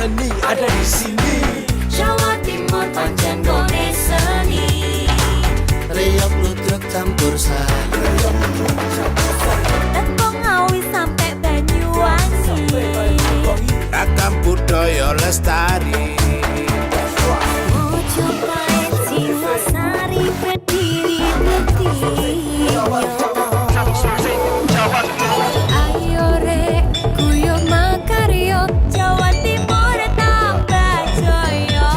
seni ada di sini. Jawa Timur pancen gone seni. Riok ludruk campur sari. Tembung Ngawi sampai Banyuwangi. Ragam budaya lestari. Mojopahit Singosari berdiri berdiri. Ayo rek guyub makaryo Jawa Timur tambah jaya.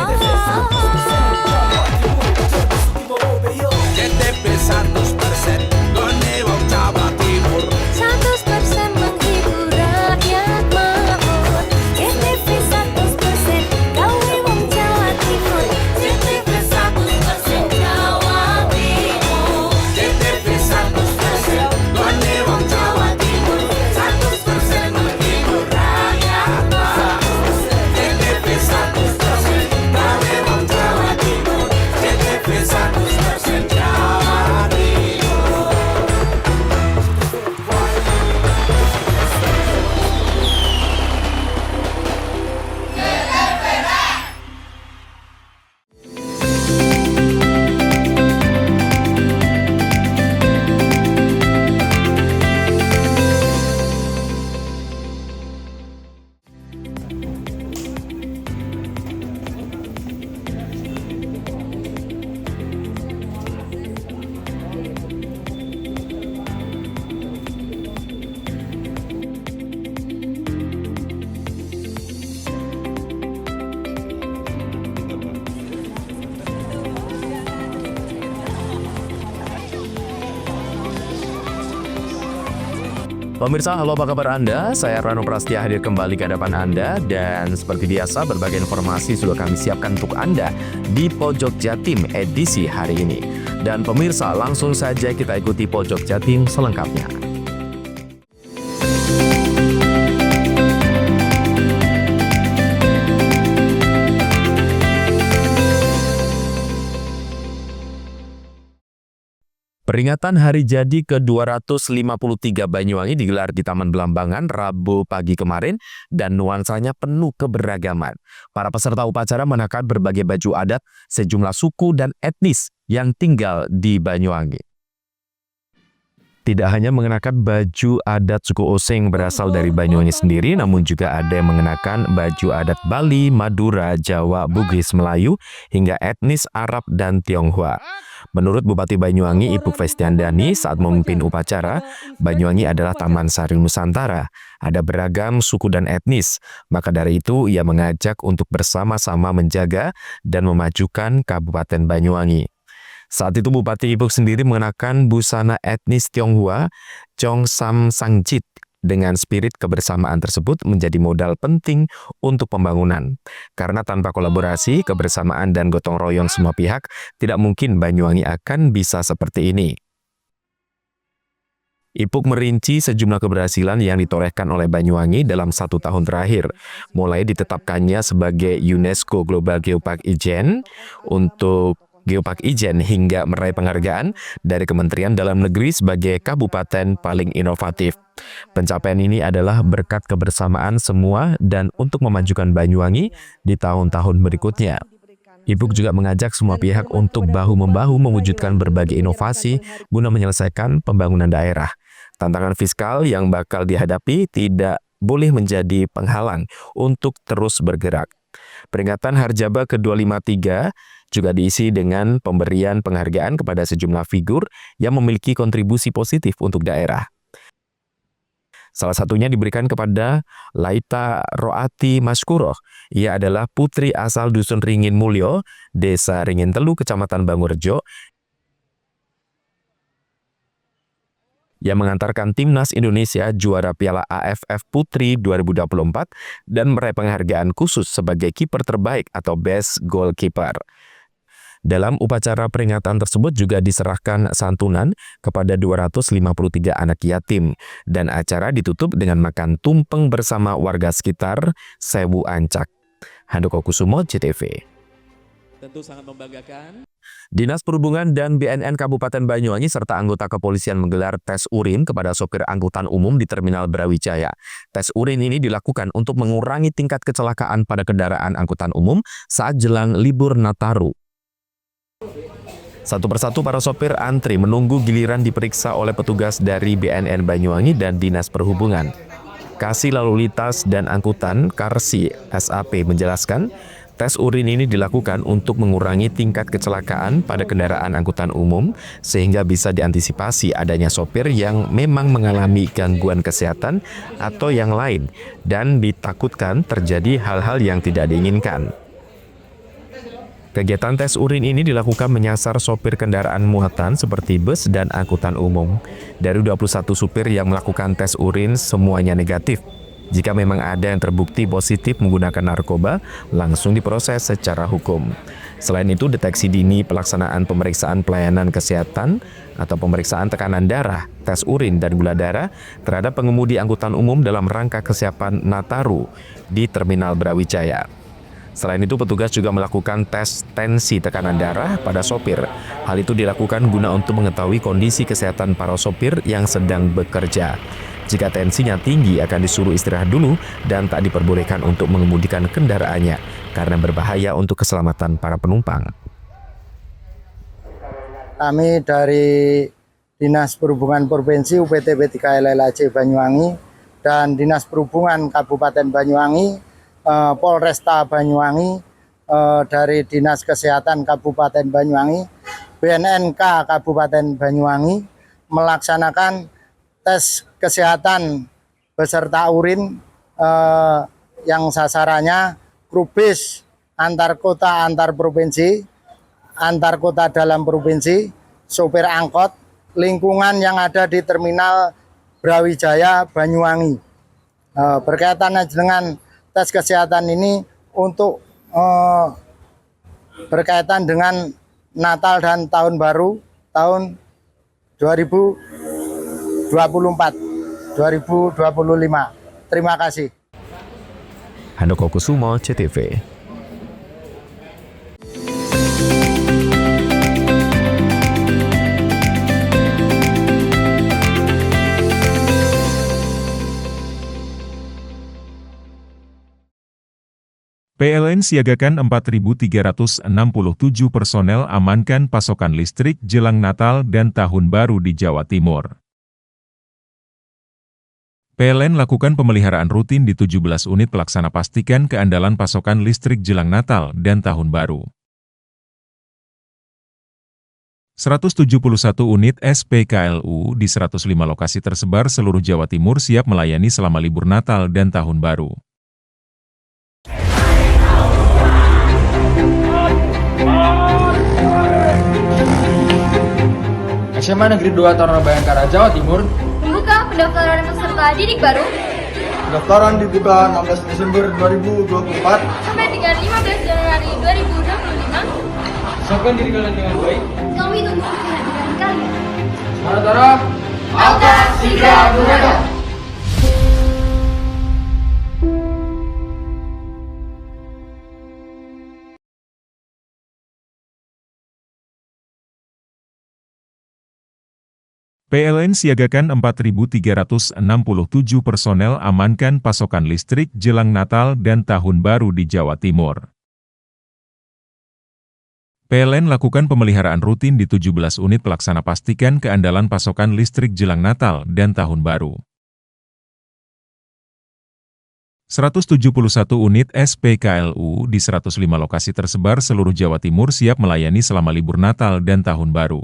CTP 100% gone wong Jawa Timur. 100% menghibur rakyat makmur. CTV 100% gawe wong Jawa Timur. CTV 100% Jawa Timur. CTP 100% gone wong Jawa Timur. 100% menghibur rakyat makmur. CTP 100% gawe wong Jawa Timur. CTP 100% Jawa Timur. Pemirsa, halo apa kabar Anda? Saya Rano Prastia hadir kembali ke hadapan Anda dan seperti biasa berbagai informasi sudah kami siapkan untuk Anda di Pojok Jatim edisi hari ini. Dan pemirsa, langsung saja kita ikuti Pojok Jatim selengkapnya. Peringatan Hari Jadi ke-253 Banyuwangi digelar di Taman Belambangan Rabu pagi kemarin dan nuansanya penuh keberagaman. Para peserta upacara mengenakan berbagai baju adat sejumlah suku dan etnis yang tinggal di Banyuwangi. Tidak hanya mengenakan baju adat suku Osing berasal dari Banyuwangi sendiri, namun juga ada yang mengenakan baju adat Bali, Madura, Jawa, Bugis, Melayu, hingga etnis Arab dan Tionghoa. Menurut Bupati Banyuwangi, Ipuk Festiandani, saat memimpin upacara, Banyuwangi adalah Taman Sari Nusantara. Ada beragam suku dan etnis, maka dari itu ia mengajak untuk bersama-sama menjaga dan memajukan Kabupaten Banyuwangi. Saat itu Bupati Ipuk sendiri mengenakan busana etnis Tionghoa, Cheongsam Sangchit. Dengan spirit kebersamaan tersebut menjadi modal penting untuk pembangunan. Karena tanpa kolaborasi, kebersamaan dan gotong royong semua pihak, tidak mungkin Banyuwangi akan bisa seperti ini. Ipuk merinci sejumlah keberhasilan yang ditorehkan oleh Banyuwangi dalam 1 tahun terakhir, mulai ditetapkannya sebagai UNESCO Global Geopark Ijen untuk Geopark Ijen hingga meraih penghargaan dari Kementerian Dalam Negeri sebagai kabupaten paling inovatif. Pencapaian ini adalah berkat kebersamaan semua dan untuk memajukan Banyuwangi di tahun-tahun berikutnya. Ipuk juga mengajak semua pihak untuk bahu-membahu mewujudkan berbagai inovasi guna menyelesaikan pembangunan daerah. Tantangan fiskal yang bakal dihadapi tidak boleh menjadi penghalang untuk terus bergerak. Peringatan Harjaba ke-253 juga diisi dengan pemberian penghargaan kepada sejumlah figur yang memiliki kontribusi positif untuk daerah. Salah satunya diberikan kepada Laita Roati Maskuroh. Ia adalah putri asal Dusun Ringin Mulyo, Desa Ringin Telu, Kecamatan Bangurejo, yang mengantarkan Timnas Indonesia juara Piala AFF Putri 2024 dan meraih penghargaan khusus sebagai kiper terbaik atau Best Goalkeeper. Dalam upacara peringatan tersebut juga diserahkan santunan kepada 253 anak yatim dan acara ditutup dengan makan tumpeng bersama warga sekitar Sewu Ancak. Handoko Kusumo, JTV. tentu sangat membanggakan. Dinas Perhubungan dan BNN Kabupaten Banyuwangi serta anggota kepolisian menggelar tes urin kepada sopir angkutan umum di Terminal Brawijaya. Tes urin ini dilakukan untuk mengurangi tingkat kecelakaan pada kendaraan angkutan umum saat jelang libur Nataru. Satu persatu para sopir antri menunggu giliran diperiksa oleh petugas dari BNN Banyuwangi dan Dinas Perhubungan. Kasih Lalu Lintas dan Angkutan Karsi SAP menjelaskan, tes urin ini dilakukan untuk mengurangi tingkat kecelakaan pada kendaraan angkutan umum sehingga bisa diantisipasi adanya sopir yang memang mengalami gangguan kesehatan atau yang lain dan ditakutkan terjadi hal-hal yang tidak diinginkan. Kegiatan tes urin ini dilakukan menyasar sopir kendaraan muatan seperti bus dan angkutan umum. Dari 21 supir yang melakukan tes urin semuanya negatif. Jika memang ada yang terbukti positif menggunakan narkoba, langsung diproses secara hukum. Selain itu, deteksi dini pelaksanaan pemeriksaan pelayanan kesehatan atau pemeriksaan tekanan darah, tes urin, dan gula darah terhadap pengemudi angkutan umum dalam rangka kesiapan Nataru di Terminal Brawijaya. Selain itu, petugas juga melakukan tes tensi tekanan darah pada sopir. Hal itu dilakukan guna untuk mengetahui kondisi kesehatan para sopir yang sedang bekerja. Jika tensinya tinggi akan disuruh istirahat dulu dan tak diperbolehkan untuk mengemudikan kendaraannya karena berbahaya untuk keselamatan para penumpang. Kami dari Dinas Perhubungan Provinsi UPTB 3 LLAC Banyuwangi dan Dinas Perhubungan Kabupaten Banyuwangi, Polresta Banyuwangi, dari Dinas Kesehatan Kabupaten Banyuwangi, BNNK Kabupaten Banyuwangi melaksanakan tes kesehatan beserta urin yang sasarannya krubis antar kota, antar provinsi, antar kota dalam provinsi, sopir angkot, lingkungan yang ada di Terminal Brawijaya Banyuwangi. Berkaitan dengan tes kesehatan ini untuk berkaitan dengan Natal dan Tahun Baru tahun 2024-2025. Terima kasih. Handoko Kusumo, CTV. PLN siagakan 4.367 personel amankan pasokan listrik jelang Natal dan Tahun Baru di Jawa Timur. PLN lakukan pemeliharaan rutin di 17 unit pelaksana pastikan keandalan pasokan listrik jelang Natal dan Tahun Baru. 171 unit SPKLU di 105 lokasi tersebar seluruh Jawa Timur siap melayani selama libur Natal dan Tahun Baru. SMA Negeri 2 Taruna Bayangkara, Jawa Timur membuka pendaftaran peserta didik baru. Pendaftaran dibuka 16 Desember 2024 Sampai dengan 15 Januari 2025. Siapkan diri kalian dengan baik. Kami tunggu kehadiran kalian. Manatara, Angkat Siga Buana. PLN siagakan 4.367 personel amankan pasokan listrik jelang Natal dan Tahun Baru di Jawa Timur. PLN lakukan pemeliharaan rutin di 17 unit pelaksana pastikan keandalan pasokan listrik jelang Natal dan Tahun Baru. 171 unit SPKLU di 105 lokasi tersebar seluruh Jawa Timur siap melayani selama libur Natal dan Tahun Baru.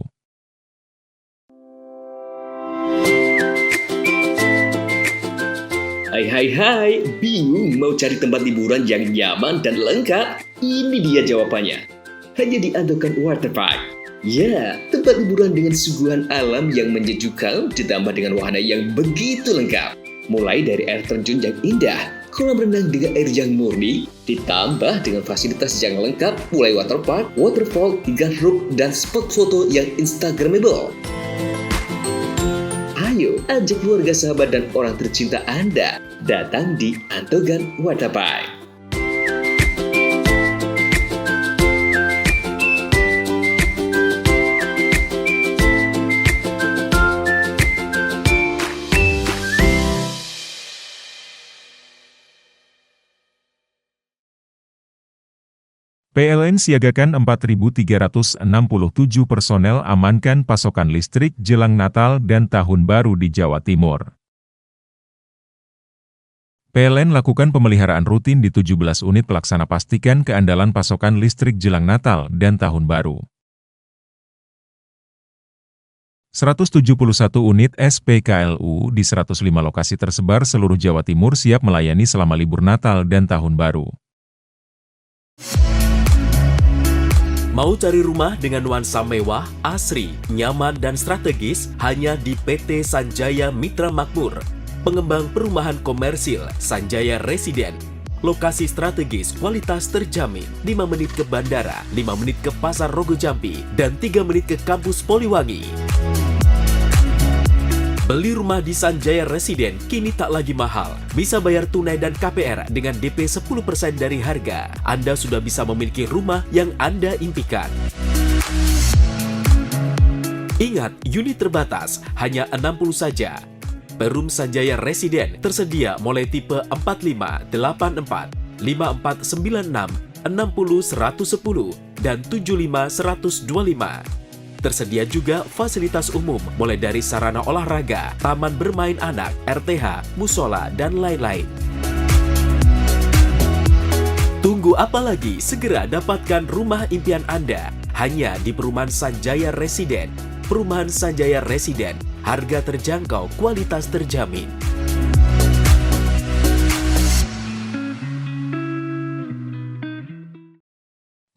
Hai, bingung mau cari tempat liburan yang nyaman dan lengkap? Ini dia jawabannya. Hanya di Andokan Waterpark. Ya, tempat liburan dengan suguhan alam yang menyejukkan ditambah dengan wahana yang begitu lengkap. Mulai dari air terjun yang indah, kolam renang dengan air yang murni, ditambah dengan fasilitas yang lengkap mulai waterpark, waterfall, hingga roof dan spot foto yang instagramable. Ayo, ajak keluarga, sahabat, dan orang tercinta Anda datang di Andokan Waterpark. PLN siagakan 4.367 personel amankan pasokan listrik jelang Natal dan Tahun Baru di Jawa Timur. PLN lakukan pemeliharaan rutin di 17 unit pelaksana pastikan keandalan pasokan listrik jelang Natal dan Tahun Baru. 171 unit SPKLU di 105 lokasi tersebar seluruh Jawa Timur siap melayani selama libur Natal dan Tahun Baru. Mau cari rumah dengan nuansa mewah, asri, nyaman, dan strategis hanya di PT Sanjaya Mitra Makmur. Pengembang perumahan komersil Sanjaya Residen. Lokasi strategis, kualitas terjamin. 5 menit ke bandara, 5 menit ke Pasar Rogo Jampi, dan 3 menit ke kampus Poliwangi. Beli rumah di Sanjaya Residen kini tak lagi mahal. Bisa bayar tunai dan KPR dengan DP 10% dari harga. Anda sudah bisa memiliki rumah yang Anda impikan. Ingat, unit terbatas, hanya 60 saja. Perum Sanjaya Residen tersedia mulai tipe 45, 84, 5496, 60 110, dan 75 125. Tersedia juga fasilitas umum mulai dari sarana olahraga, taman bermain anak, RTH, musola, dan lain-lain. Tunggu apa lagi? Segera dapatkan rumah impian Anda hanya di Perumahan Sanjaya Residen. Perumahan Sanjaya Residen, harga terjangkau, kualitas terjamin.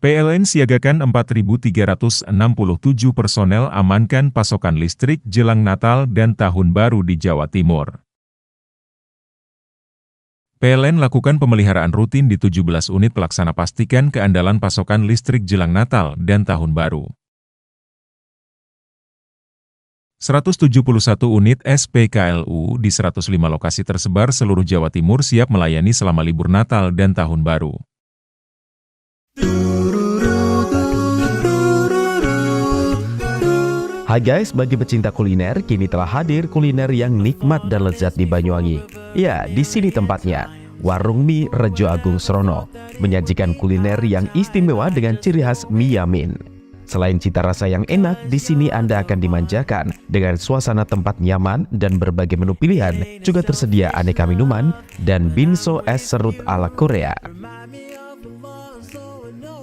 PLN siagakan 4.367 personel amankan pasokan listrik jelang Natal dan Tahun Baru di Jawa Timur. PLN lakukan pemeliharaan rutin di 17 unit pelaksana pastikan keandalan pasokan listrik jelang Natal dan Tahun Baru. 171 unit SPKLU di 105 lokasi tersebar seluruh Jawa Timur siap melayani selama libur Natal dan Tahun Baru. Hai guys, bagi pecinta kuliner, kini telah hadir kuliner yang nikmat dan lezat di Banyuwangi. Ya, di sini tempatnya. Warung Mie Rejo Agung Srono menyajikan kuliner yang istimewa dengan ciri khas mie yamin. Selain cita rasa yang enak, di sini Anda akan dimanjakan dengan suasana tempat nyaman dan berbagai menu pilihan. Juga tersedia aneka minuman dan binso es serut ala Korea.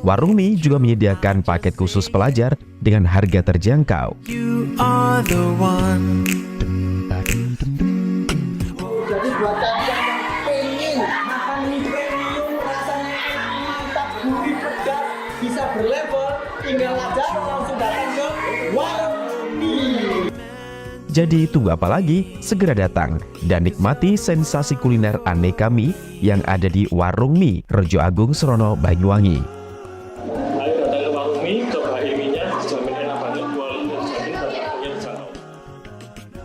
Warung Mie juga menyediakan paket khusus pelajar dengan harga terjangkau. Jadi buat kalian yang pengen makan mie premium rasanya mantap, gurih, pedas, bisa berlevel, tinggal aja langsung datang ke Warung Mie. Jadi tunggu apa lagi? Segera datang dan nikmati sensasi kuliner aneka mie yang ada di Warung Mie Rejo Agung Srono, Banyuwangi.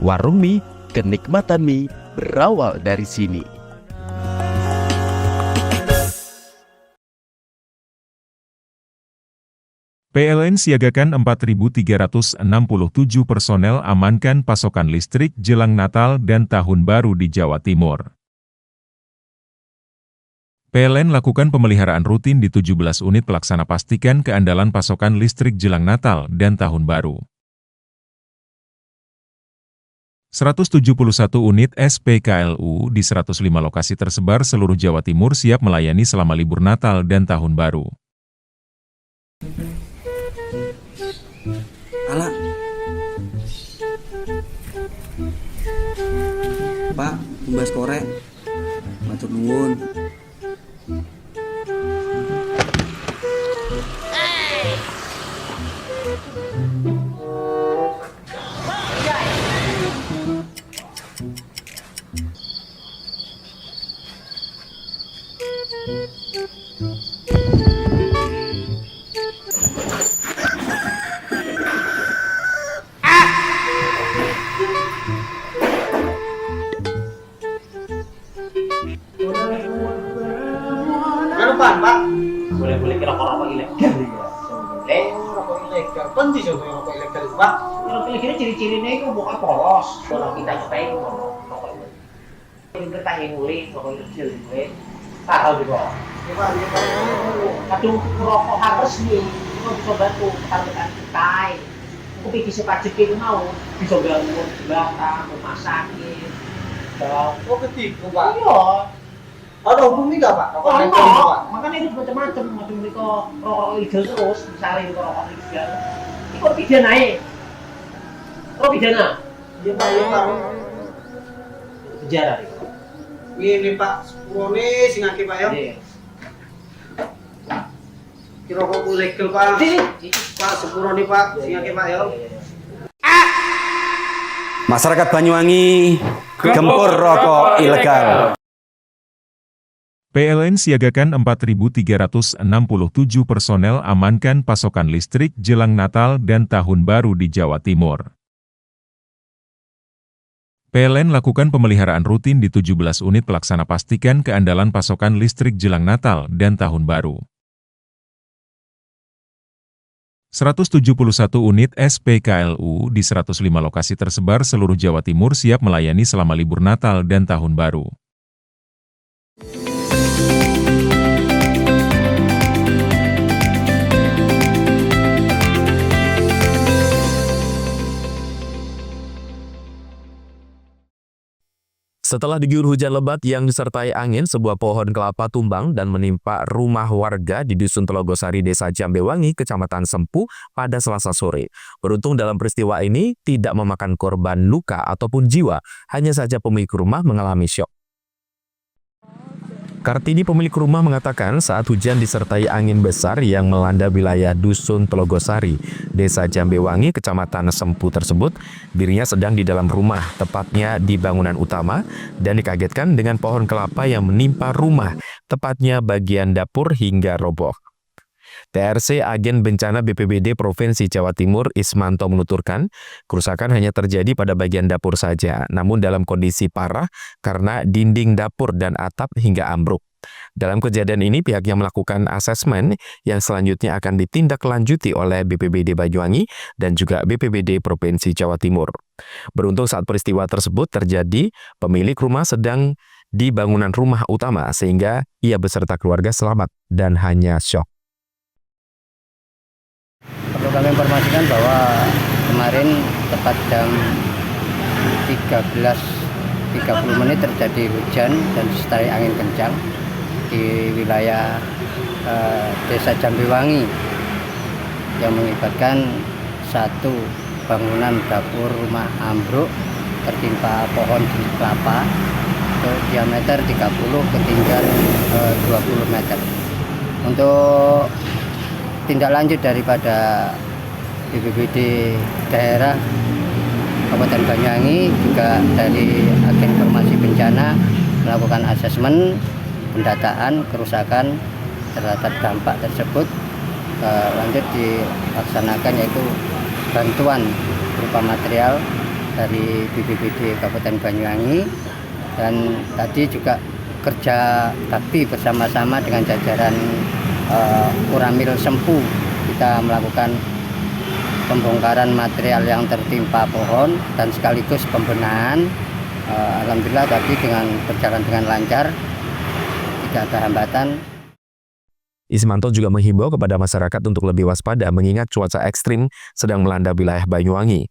Warung Mie, kenikmatan mie berawal dari sini. PLN siagakan 4.367 personel amankan pasokan listrik jelang Natal dan Tahun Baru di Jawa Timur. PLN lakukan pemeliharaan rutin di 17 unit pelaksana pastikan keandalan pasokan listrik jelang Natal dan Tahun Baru. 171 unit SPKLU di 105 lokasi tersebar seluruh Jawa Timur siap melayani selama libur Natal dan Tahun Baru. Ala, Pak, tumbas korek, matur nuwun. Pak. Boleh-boleh kira rokok ilegal. Rokok ilegal. Penting sih rokok ilegal itu, Pak. Rokok ilegal ciri-cirinya itu bukan polos. Kalau kita nyobain itu rokok ilegal. Ini kita yang mulai rokok ilegal. Tahu juga. Kadung rokok resmi, itu bisa bantu tekan-tekan kita. Aku pikir sepajek itu mau bisa bangun belakang, rumah sakit. Oh ketiga Pak. Iya. Ada hubungi nggak Pak? Oh, enggak. Makanya itu macam-macam itu rokok legal terus, misalnya itu rokok legal. Itu pidana naik. Oh pidana. Iya Pak, iya Pak. Penjara. Ini Pak, sepurone sing akeh Pak ya. Kira kok legal Pak. Pak sepurone Pak, sing akeh Pak ya. Masyarakat Banyuwangi gempur rokok ilegal. PLN siagakan 4.367 personel amankan pasokan listrik jelang Natal dan Tahun Baru di Jawa Timur. PLN lakukan pemeliharaan rutin di 17 unit pelaksana pastikan keandalan pasokan listrik jelang Natal dan Tahun Baru. 171 unit SPKLU di 105 lokasi tersebar seluruh Jawa Timur siap melayani selama libur Natal dan Tahun Baru. Setelah diguyur hujan lebat yang disertai angin, sebuah pohon kelapa tumbang dan menimpa rumah warga di Dusun Telogosari, Desa Jambewangi, Kecamatan Sempu pada Selasa sore. Beruntung dalam peristiwa ini tidak memakan korban luka ataupun jiwa, hanya saja pemilik rumah mengalami syok. Kartini pemilik rumah mengatakan saat hujan disertai angin besar yang melanda wilayah Dusun Telogosari, Desa Jambewangi, Kecamatan Sempu tersebut, dirinya sedang di dalam rumah, tepatnya di bangunan utama, dan dikagetkan dengan pohon kelapa yang menimpa rumah, tepatnya bagian dapur hingga roboh. TRC Agen Bencana BPBD Provinsi Jawa Timur Ismanto menuturkan, kerusakan hanya terjadi pada bagian dapur saja, namun dalam kondisi parah karena dinding dapur dan atap hingga ambruk. Dalam kejadian ini, pihaknya melakukan asesmen yang selanjutnya akan ditindaklanjuti oleh BPBD Banyuwangi dan juga BPBD Provinsi Jawa Timur. Beruntung saat peristiwa tersebut terjadi, pemilik rumah sedang di bangunan rumah utama sehingga ia beserta keluarga selamat dan hanya syok. Perlu kami informasikan bahwa kemarin tepat jam 13.30 terjadi hujan dan disertai angin kencang di wilayah Desa Jambewangi yang mengakibatkan satu bangunan dapur rumah ambruk tertimpa pohon jenis kelapa diameter 30 ketinggian 20 meter. Untuk tindak lanjut daripada BPBD daerah Kabupaten Banyuwangi juga dari Agen Informasi Bencana melakukan asesmen pendataan kerusakan terhadap dampak tersebut. Lanjut dilaksanakan yaitu bantuan berupa material dari BPBD Kabupaten Banyuwangi, dan tadi juga kerja bakti bersama-sama dengan jajaran Kuramil Sempu kita melakukan pembongkaran material yang tertimpa pohon dan sekaligus pembenahan. Alhamdulillah tadi berjalan dengan lancar, tidak ada hambatan. Ismanto juga menghimbau kepada masyarakat untuk lebih waspada mengingat cuaca ekstrim sedang melanda wilayah Banyuwangi.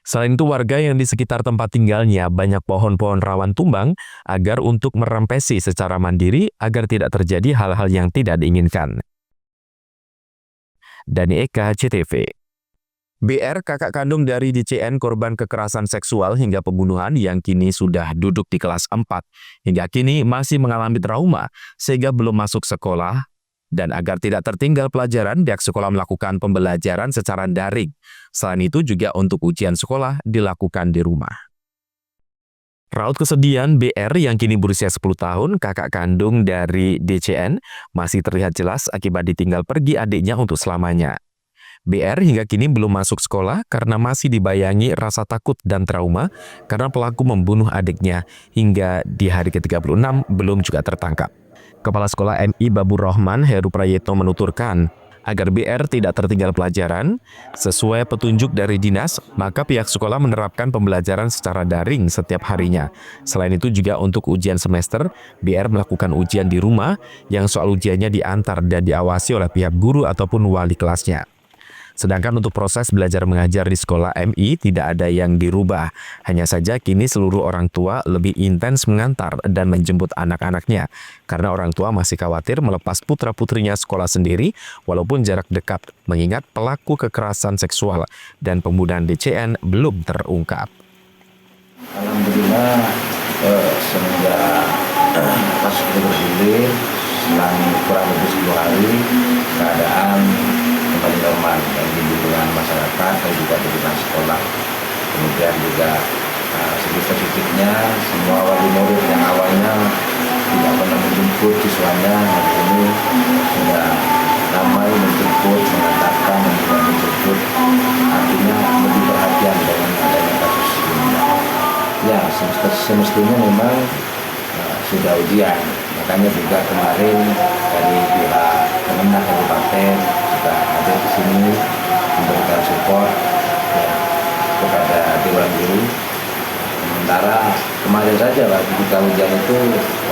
Selain itu, warga yang di sekitar tempat tinggalnya banyak pohon-pohon rawan tumbang agar untuk merempesi secara mandiri agar tidak terjadi hal-hal yang tidak diinginkan. Dani Eka, CTV. BR, kakak kandung dari DCN korban kekerasan seksual hingga pembunuhan yang kini sudah duduk di kelas 4, hingga kini masih mengalami trauma sehingga belum masuk sekolah. Dan agar tidak tertinggal pelajaran, pihak sekolah melakukan pembelajaran secara daring. Selain itu juga untuk ujian sekolah dilakukan di rumah. Raut kesedihan BR yang kini berusia 10 tahun, kakak kandung dari DCN, masih terlihat jelas akibat ditinggal pergi adiknya untuk selamanya. BR hingga kini belum masuk sekolah karena masih dibayangi rasa takut dan trauma karena pelaku membunuh adiknya hingga di hari ke-36 belum juga tertangkap. Kepala Sekolah MI Babur Rahman Heru Prayetno menuturkan, Agar BR tidak tertinggal pelajaran, sesuai petunjuk dari dinas, maka pihak sekolah menerapkan pembelajaran secara daring setiap harinya. Selain itu juga untuk ujian semester, BR melakukan ujian di rumah yang soal ujiannya diantar dan diawasi oleh pihak guru ataupun wali kelasnya. Sedangkan untuk proses belajar mengajar di sekolah MI tidak ada yang dirubah. Hanya saja kini seluruh orang tua lebih intens mengantar dan menjemput anak-anaknya. Karena orang tua masih khawatir melepas putra-putrinya sekolah sendiri walaupun jarak dekat, mengingat pelaku kekerasan seksual dan pembunuhan DCN belum terungkap. Alhamdulillah semenjak kasus itu bergulir, selang kurang lebih 10 hari, keadaan kembali normal bagi lingkungan masyarakat dan juga lingkungan sekolah. Kemudian juga segi positifnya, semua wali murid yang awalnya tidak pernah menjemput siswanya hari ini sudah ramai menjemput, mengantarkan dan juga menjemput. Artinya lebih perhatian dengan adanya kasus ini. Ya, semestinya memang sudah ujian. Makanya juga kemarin dari pihak Kemenang Kabupaten sudah hadir di sini memberikan support ya, kepada Dewan Guru. Sementara kemarin saja waktu kita ujian itu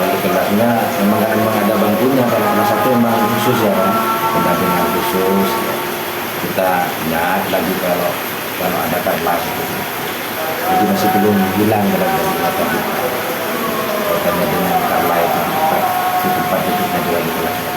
wali kelasnya memang ada bangkunya, kalau kelas 1 memang khusus ya kan, pendampingan khusus. Kita lihat lagi kalau ada kelas itu. Jadi masih belum hilang dari mata kita. Kaitannya dengan karla itu di tempat duduknya di wali kelasnya.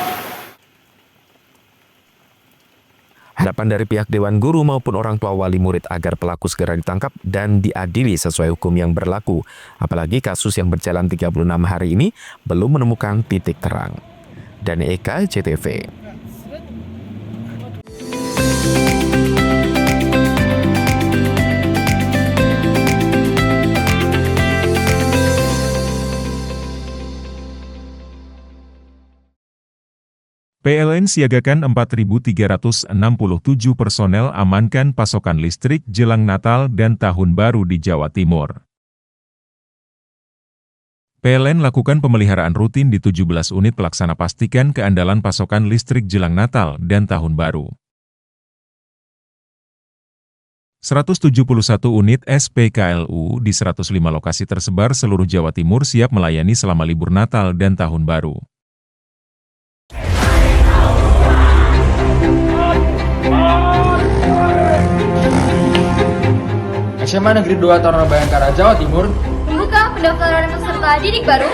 Harapan dari pihak Dewan Guru maupun orang tua wali murid agar pelaku segera ditangkap dan diadili sesuai hukum yang berlaku. Apalagi kasus yang berjalan 36 hari ini belum menemukan titik terang. Dan Eka, CTV. PLN siagakan 4.367 personel amankan pasokan listrik jelang Natal dan Tahun Baru di Jawa Timur. PLN lakukan pemeliharaan rutin di 17 unit pelaksana pastikan keandalan pasokan listrik jelang Natal dan Tahun Baru. 171 unit SPKLU di 105 lokasi tersebar seluruh Jawa Timur siap melayani selama libur Natal dan Tahun Baru. SMA Negeri 2 Taruna Bayangkara, Jawa Timur Membuka pendaftaran peserta didik baru.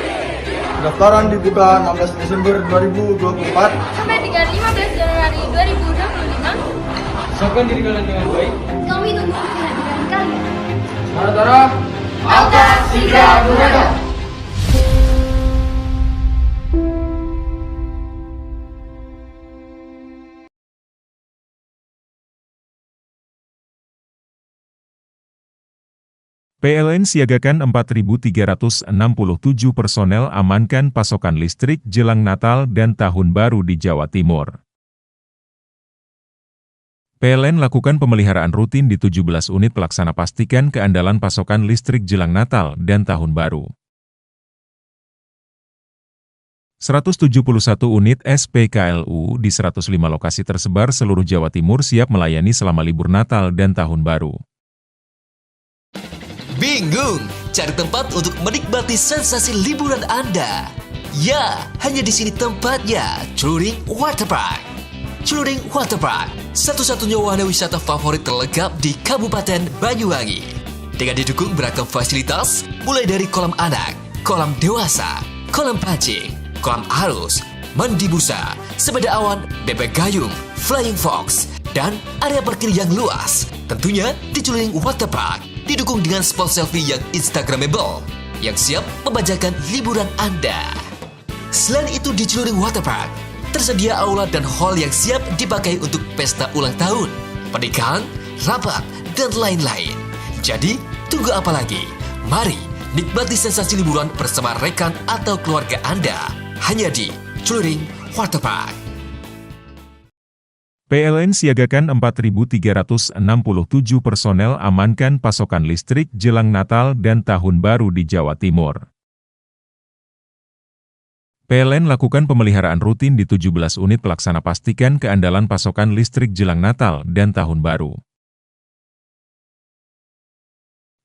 Pendaftaran dibuka 16 Desember 2024 Sampai dengan 15 Januari 2025. Siapkan diri kalian dengan baik. Kami tunggu kehadiran kalian. Tara-tara, Angkat Siga Bunda. PLN siagakan 4.367 personel amankan pasokan listrik jelang Natal dan Tahun Baru di Jawa Timur. PLN lakukan pemeliharaan rutin di 17 unit pelaksana pastikan keandalan pasokan listrik jelang Natal dan Tahun Baru. 171 unit SPKLU di 105 lokasi tersebar seluruh Jawa Timur siap melayani selama libur Natal dan Tahun Baru. Bingung cari tempat untuk menikmati sensasi liburan Anda? Ya, hanya di sini tempatnya, Celuring Waterpark. Celuring Waterpark, satu-satunya wahana wisata favorit terlengkap di Kabupaten Banyuwangi. Dengan didukung beragam fasilitas, mulai dari kolam anak, kolam dewasa, kolam pancing, kolam arus, mandi busa, sepeda awan, bebek gayung, flying fox, dan area parkir yang luas. Tentunya di Celuring Waterpark, didukung dengan spot selfie yang instagramable, yang siap membajakan liburan Anda. Selain itu di Celuring Waterpark, tersedia aula dan hall yang siap dipakai untuk pesta ulang tahun, pernikahan, rapat, dan lain-lain. Jadi, tunggu apa lagi? Mari nikmati sensasi liburan bersama rekan atau keluarga Anda, hanya di Celuring Waterpark. PLN siagakan 4.367 personel amankan pasokan listrik jelang Natal dan Tahun Baru di Jawa Timur. PLN lakukan pemeliharaan rutin di 17 unit pelaksana pastikan keandalan pasokan listrik jelang Natal dan Tahun Baru.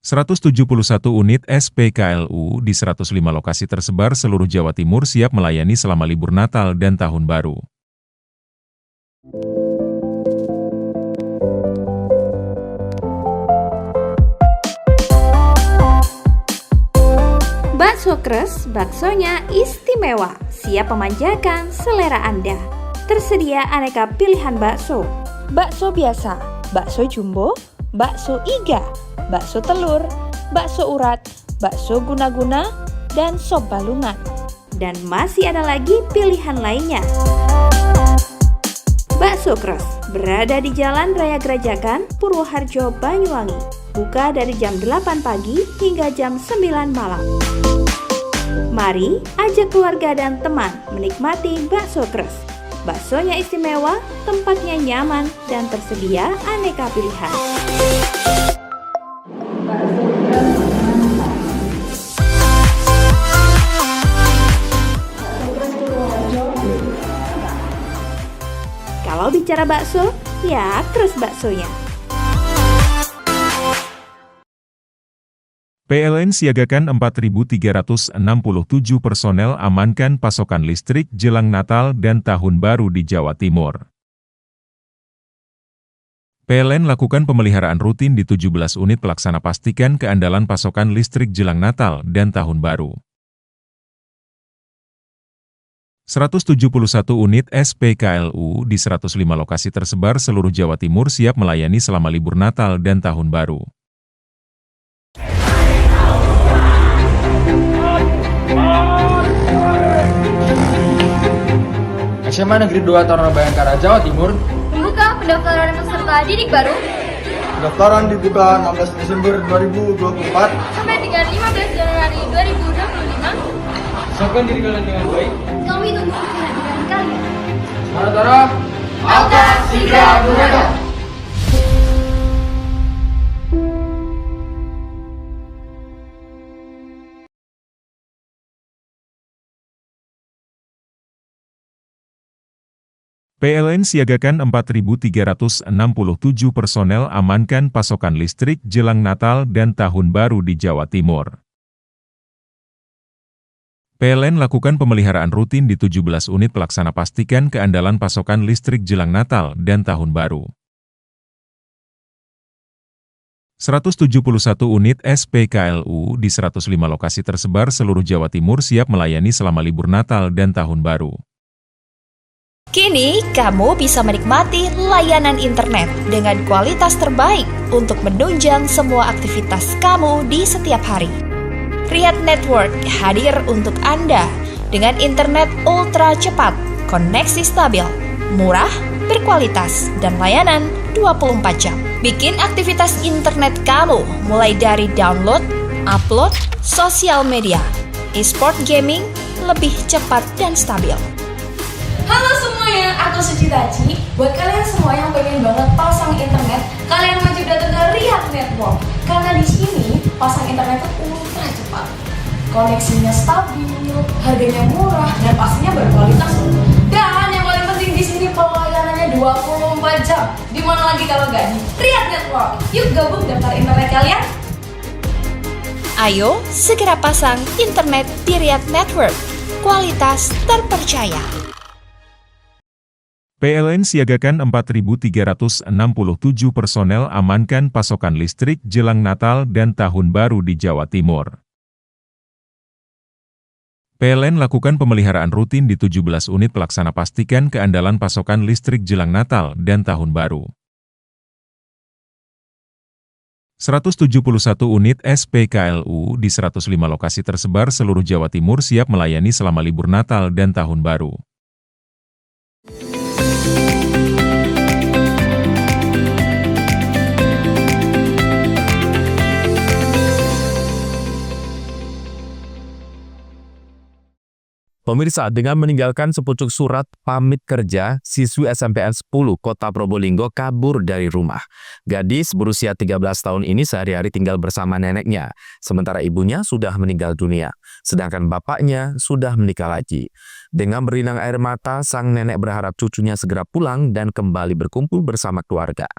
171 unit SPKLU di 105 lokasi tersebar seluruh Jawa Timur siap melayani selama libur Natal dan Tahun Baru. Bakso Kres, baksonya istimewa, siap memanjakan selera Anda. Tersedia aneka pilihan bakso. Bakso biasa, bakso jumbo, bakso iga, bakso telur, bakso urat, bakso guna-guna, dan sop balungan. Dan masih ada lagi pilihan lainnya. Bakso Kres berada di Jalan Raya Gerajakan, Purwoharjo, Banyuwangi. Buka dari jam 8 pagi hingga jam 9 malam. Mari ajak keluarga dan teman menikmati bakso Kres. Baksonya istimewa, tempatnya nyaman, dan tersedia aneka pilihan. Kalau bicara bakso, ya Kres baksonya. PLN siagakan 4.367 personel amankan pasokan listrik jelang Natal dan Tahun Baru di Jawa Timur. PLN lakukan pemeliharaan rutin di 17 unit pelaksana pastikan keandalan pasokan listrik jelang Natal dan Tahun Baru. 171 unit SPKLU di 105 lokasi tersebar seluruh Jawa Timur siap melayani selama libur Natal dan Tahun Baru. SMA Negeri 2 Taruna Bayangkara, Jawa Timur. Membuka pendaftaran peserta didik baru. Pendaftaran dibuka 16 Desember 2024 Sampai dengan 15 Januari 2025. Siapkan diri kalian dengan baik. Kami tunggu kehadiran kalian. Saudara, Atas Siga Gunaga. PLN siagakan 4.367 personel amankan pasokan listrik jelang Natal dan Tahun Baru di Jawa Timur. PLN lakukan pemeliharaan rutin di 17 unit pelaksana pastikan keandalan pasokan listrik jelang Natal dan Tahun Baru. 171 unit SPKLU di 105 lokasi tersebar seluruh Jawa Timur siap melayani selama libur Natal dan Tahun Baru. Kini, kamu bisa menikmati layanan internet dengan kualitas terbaik untuk menunjang semua aktivitas kamu di setiap hari. Riyadh Network hadir untuk Anda dengan internet ultra cepat, koneksi stabil, murah, berkualitas, dan layanan 24 jam. Bikin aktivitas internet kamu mulai dari download, upload, sosial media, e-sport gaming, lebih cepat dan stabil. Halo semuanya, aku Suci Taci. Buat kalian semua yang pengen banget pasang internet, kalian wajib datang ke Riyadh Network. Karena di sini pasang internet itu ultra cepat, koneksinya stabil, harganya murah, dan pastinya berkualitas. Dan yang paling penting di sini pelayanannya 24 jam. Di mana lagi kalau nggak di Riyadh Network? Yuk gabung daftar internet kalian. Ayo segera pasang internet di Riyadh Network. Kualitas terpercaya. PLN siagakan 4.367 personel amankan pasokan listrik jelang Natal dan Tahun Baru di Jawa Timur. PLN lakukan pemeliharaan rutin di 17 unit pelaksana pastikan keandalan pasokan listrik jelang Natal dan Tahun Baru. 171 unit SPKLU di 105 lokasi tersebar seluruh Jawa Timur siap melayani selama libur Natal dan Tahun Baru. Pemirsa, dengan meninggalkan sepucuk surat pamit kerja, siswi SMPN 10 Kota Probolinggo kabur dari rumah. Gadis berusia 13 tahun ini sehari-hari tinggal bersama neneknya, sementara ibunya sudah meninggal dunia, sedangkan bapaknya sudah menikah lagi. Dengan berinang air mata, sang nenek berharap cucunya segera pulang dan kembali berkumpul bersama keluarga.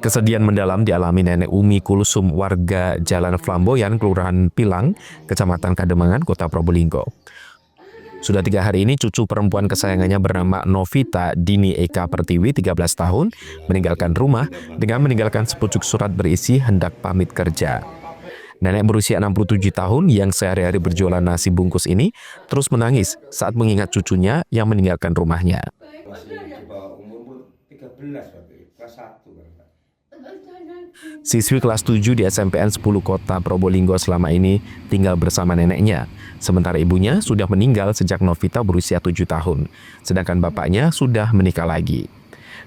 Kesedihan mendalam dialami Nenek Umi Kulsum, warga Jalan Flamboyan, Kelurahan Pilang, Kecamatan Kademangan, Kota Probolinggo. Sudah 3 hari ini cucu perempuan kesayangannya bernama Novita Dini Eka Pertiwi, 13 tahun, meninggalkan rumah dengan meninggalkan sepucuk surat berisi hendak pamit kerja. Nenek berusia 67 tahun yang sehari-hari berjualan nasi bungkus ini terus menangis saat mengingat cucunya yang meninggalkan rumahnya. Siswi kelas 7 di SMPN 10 Kota Probolinggo selama ini tinggal bersama neneknya, sementara ibunya sudah meninggal sejak Novita berusia 7 tahun, sedangkan bapaknya sudah menikah lagi.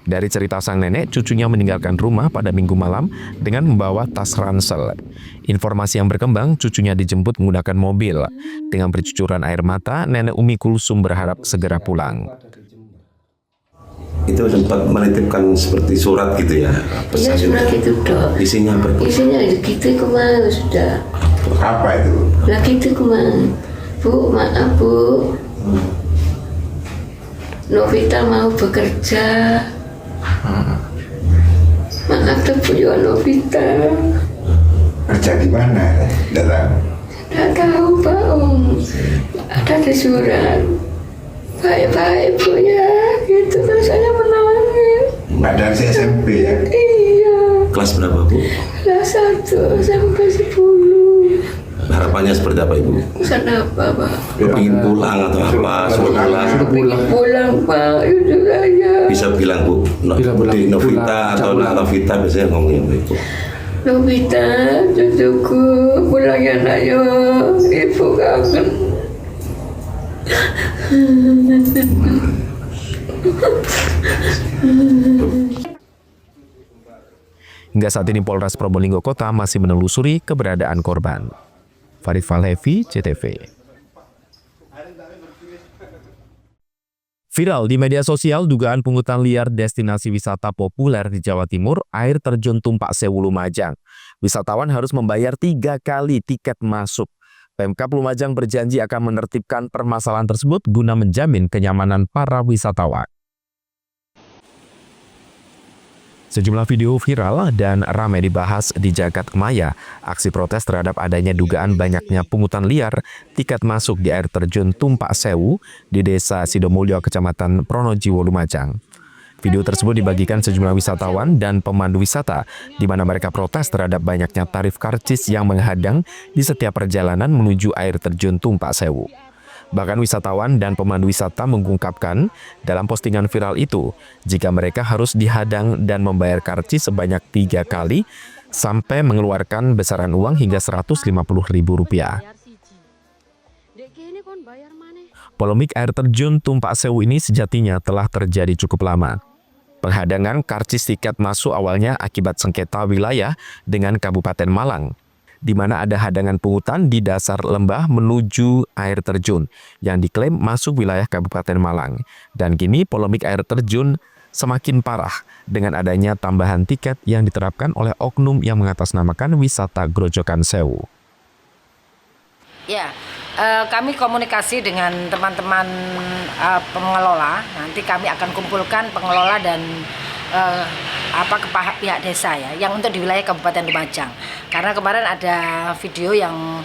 Dari cerita sang nenek, cucunya meninggalkan rumah pada Minggu malam dengan membawa tas ransel. Informasi yang berkembang, cucunya dijemput menggunakan mobil. Dengan bercucuran air mata, Nenek Umi Kulsum berharap segera pulang. Itu sempat menitipkan seperti surat gitu ya? Iya, surat itu dok. Isinya apa? Isinya gitu kemana sudah. Apa itu? Lah gitu kemana? Bu, maaf Bu. Novita mau bekerja. Maaf tuh Bu ya Novita. Kerja di mana? Tidak tahu Pak Om. Ada di surat. Baik-baik Bu ya, gitu terus saya menangis. Mbak dari SMP ya? Iya. Kelas berapa Bu? Kelas 1 sampai 10. Harapannya seperti apa Ibu? Kenapa Pak? Ingin pulang atau apa? Sudah pulang? Pulang Pak, itu aja. Bisa bilang Bu, di Novita atau Novita biasanya ngomongin Ibu. Novita, cucuku, pulang ya nak yo, ibu kangen. Hingga saat ini Polres Probolinggo Kota masih menelusuri keberadaan korban. Farid Falhevi, CTV. Viral di media sosial dugaan pungutan liar destinasi wisata populer di Jawa Timur, air terjun Tumpak Sewu Lumajang. Wisatawan harus membayar 3 kali tiket masuk. Pemkab Lumajang berjanji akan menertibkan permasalahan tersebut guna menjamin kenyamanan para wisatawan. Sejumlah video viral dan ramai dibahas di jagat maya. Aksi protes terhadap adanya dugaan banyaknya pungutan liar tiket masuk di air terjun Tumpak Sewu di Desa Sidomulyo, Kecamatan Pronojiwo, Lumajang. Video tersebut dibagikan sejumlah wisatawan dan pemandu wisata, di mana mereka protes terhadap banyaknya tarif karcis yang menghadang di setiap perjalanan menuju air terjun Tumpak Sewu. Bahkan wisatawan dan pemandu wisata mengungkapkan dalam postingan viral itu, jika mereka harus dihadang dan membayar karcis sebanyak 3 kali, sampai mengeluarkan besaran uang hingga Rp150.000. Polemik air terjun Tumpak Sewu ini sejatinya telah terjadi cukup lama. Penghadangan karcis tiket masuk awalnya akibat sengketa wilayah dengan Kabupaten Malang, di mana ada hadangan pungutan di dasar lembah menuju air terjun yang diklaim masuk wilayah Kabupaten Malang. Dan kini polemik air terjun semakin parah dengan adanya tambahan tiket yang diterapkan oleh oknum yang mengatasnamakan wisata Grojogan Sewu. Ya, kami komunikasi dengan teman-teman pengelola. Nanti kami akan kumpulkan pengelola dan pihak desa ya, yang untuk di wilayah Kabupaten Lumajang. Karena kemarin ada video yang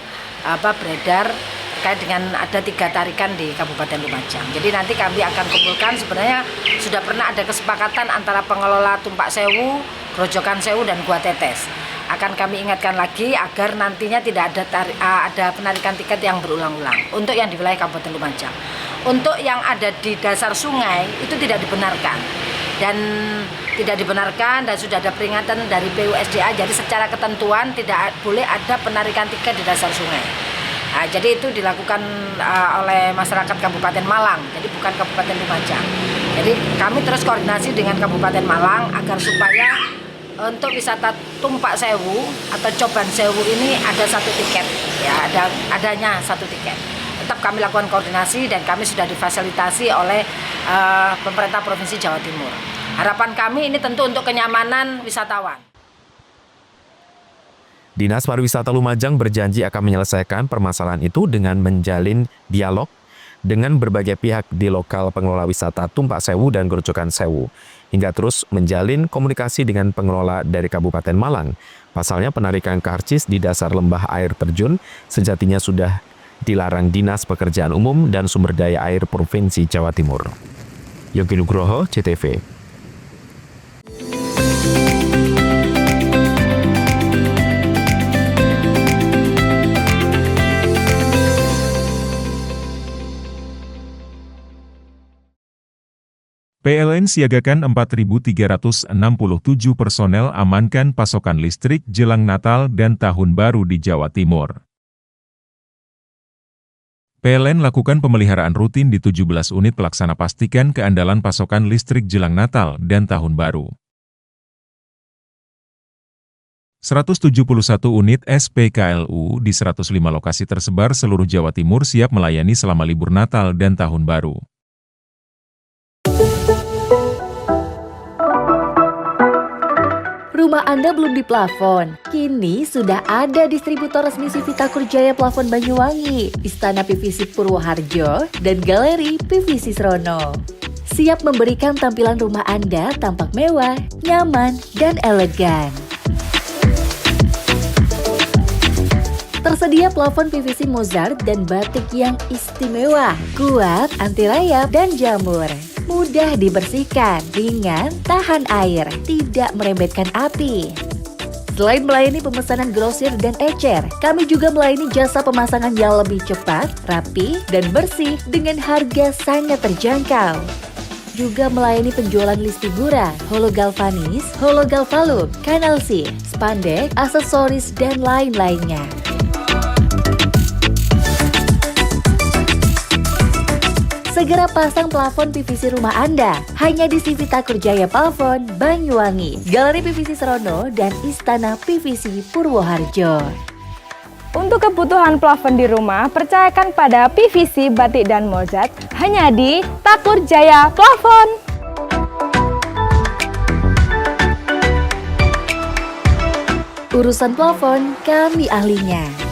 beredar terkait dengan ada 3 tarikan di Kabupaten Lumajang. Jadi nanti kami akan kumpulkan, sebenarnya sudah pernah ada kesepakatan antara pengelola Tumpak Sewu, Grojogan Sewu dan Gua Tetes. Akan kami ingatkan lagi agar nantinya tidak ada penarikan tiket yang berulang-ulang untuk yang di wilayah Kabupaten Lumajang. Untuk yang ada di dasar sungai itu tidak dibenarkan dan sudah ada peringatan dari PUSDA. Jadi secara ketentuan tidak boleh ada penarikan tiket di dasar sungai. Nah, jadi itu dilakukan oleh masyarakat Kabupaten Malang, jadi bukan Kabupaten Lumajang. Jadi kami terus koordinasi dengan Kabupaten Malang agar supaya untuk wisata Tumpak Sewu atau Coban Sewu ini ada 1 tiket, ya adanya 1 tiket. tetap kami lakukan koordinasi dan kami sudah difasilitasi oleh pemerintah Provinsi Jawa Timur. Harapan kami ini tentu untuk kenyamanan wisatawan. Dinas Pariwisata Lumajang berjanji akan menyelesaikan permasalahan itu dengan menjalin dialog dengan berbagai pihak di lokal pengelola wisata Tumpak Sewu dan Grojogan Sewu, hingga terus menjalin komunikasi dengan pengelola dari Kabupaten Malang. Pasalnya penarikan karcis di dasar lembah air terjun sejatinya sudah dilarang Dinas Pekerjaan Umum dan Sumber Daya Air Provinsi Jawa Timur. Yogi Nugroho, CTV. PLN siagakan 4.367 personel amankan pasokan listrik jelang Natal dan Tahun Baru di Jawa Timur. PLN lakukan pemeliharaan rutin di 17 unit pelaksana pastikan keandalan pasokan listrik jelang Natal dan Tahun Baru. 171 unit SPKLU di 105 lokasi tersebar seluruh Jawa Timur siap melayani selama libur Natal dan Tahun Baru. Rumah Anda belum diplafon? Kini sudah ada distributor resmi Civita Kurjaya Plafon Banyuwangi, Istana PVC Purwoharjo, dan Galeri PVC Srono. Siap memberikan tampilan rumah Anda tampak mewah, nyaman, dan elegan. Tersedia plafon PVC Mozart dan batik yang istimewa, kuat, anti rayap, dan jamur. Mudah dibersihkan, ringan, tahan air, tidak merembetkan api. Selain melayani pemesanan grosir dan ecer, kami juga melayani jasa pemasangan yang lebih cepat, rapi, dan bersih dengan harga sangat terjangkau. Juga melayani penjualan list figura, hologalvanis, hologalvalum, kanalsi, spandek, aksesoris, dan lain-lainnya. Segera pasang plafon PVC rumah Anda hanya di Civita Kurjaya Plafon Banyuwangi, Galeri PVC Srono, dan Istana PVC Purwoharjo. Untuk kebutuhan plafon di rumah, percayakan pada PVC, batik, dan Mozart hanya di Takurjaya Plafon. Urusan plafon, kami ahlinya.